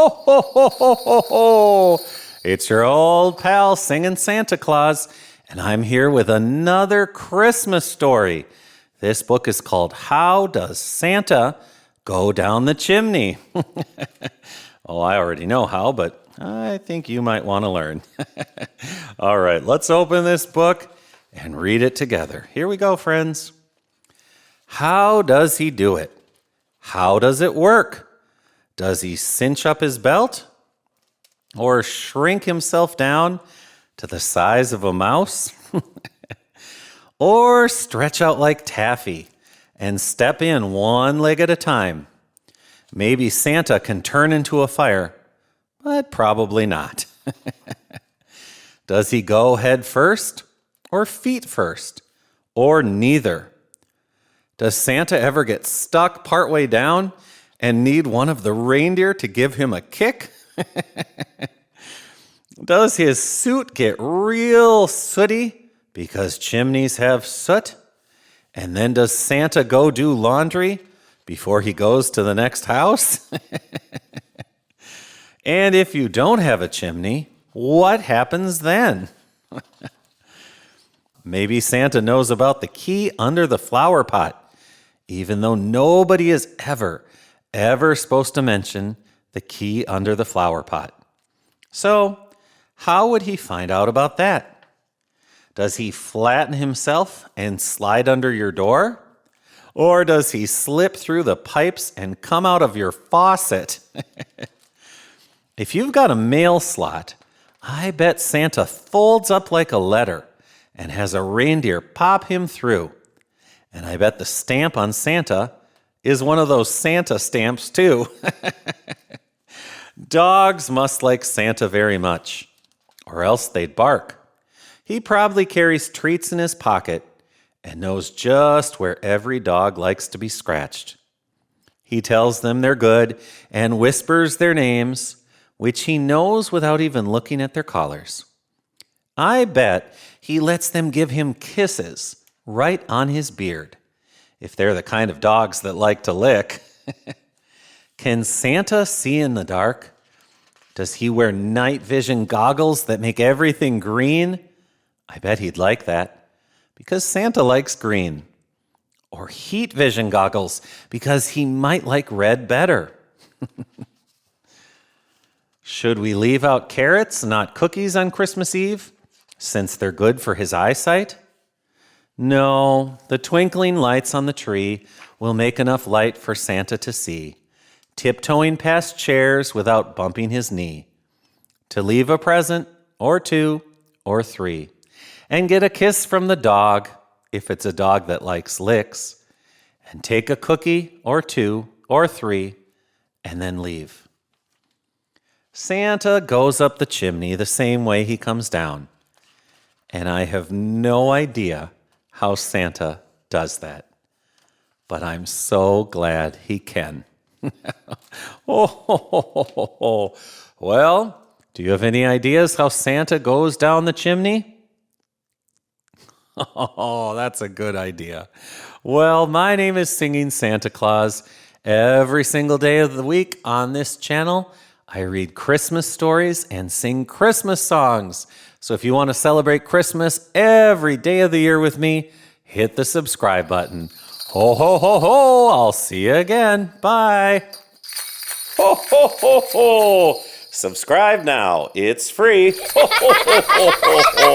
Ho, ho, ho, ho, ho, ho. It's your old pal singing Santa Claus, and I'm here with another Christmas story. This book is called How Does Santa Go Down the Chimney? Oh, I already know how, but I think you might want to learn. All right, let's open this book and read it together. Here we go, friends. How does he do it? How does it work? Does he cinch up his belt? Or shrink himself down to the size of a mouse? Or stretch out like taffy and step in one leg at a time? Maybe Santa can turn into a fire, but probably not. Does he go head first or feet first or neither? Does Santa ever get stuck partway down and need one of the reindeer to give him a kick? Does his suit get real sooty because chimneys have soot? And then does Santa go do laundry before he goes to the next house? And if you don't have a chimney, what happens then? Maybe Santa knows about the key under the flower pot, even though nobody is ever supposed to mention the key under the flower pot. So, how would he find out about that? Does he flatten himself and slide under your door? Or does he slip through the pipes and come out of your faucet? If you've got a mail slot, I bet Santa folds up like a letter and has a reindeer pop him through. And I bet the stamp on Santa is one of those Santa stamps too. Dogs must like Santa very much, or else they'd bark. He probably carries treats in his pocket and knows just where every dog likes to be scratched. He tells them they're good and whispers their names, which he knows without even looking at their collars. I bet he lets them give him kisses right on his beard, if they're the kind of dogs that like to lick. Can Santa see in the dark? Does he wear night vision goggles that make everything green? I bet he'd like that, because Santa likes green. Or heat vision goggles, because he might like red better. Should we leave out carrots, not cookies, on Christmas Eve, since they're good for his eyesight? No, the twinkling lights on the tree will make enough light for Santa to see, tiptoeing past chairs without bumping his knee, to leave a present, or two, or three, and get a kiss from the dog, if it's a dog that likes licks, and take a cookie, or two, or three, and then leave. Santa goes up the chimney the same way he comes down, and I have no idea how Santa does that, but I'm so glad he can. Oh, well, do you have any ideas how Santa goes down the chimney? Oh, that's a good idea. Well, my name is Singing Santa Claus. Every single day of the week on this channel, I read Christmas stories and sing Christmas songs. So if you want to celebrate Christmas every day of the year with me, hit the subscribe button. Ho, ho, ho, ho. I'll see you again. Bye. Ho, ho, ho, ho. Subscribe now. It's free. Ho, ho, ho, ho, ho, ho.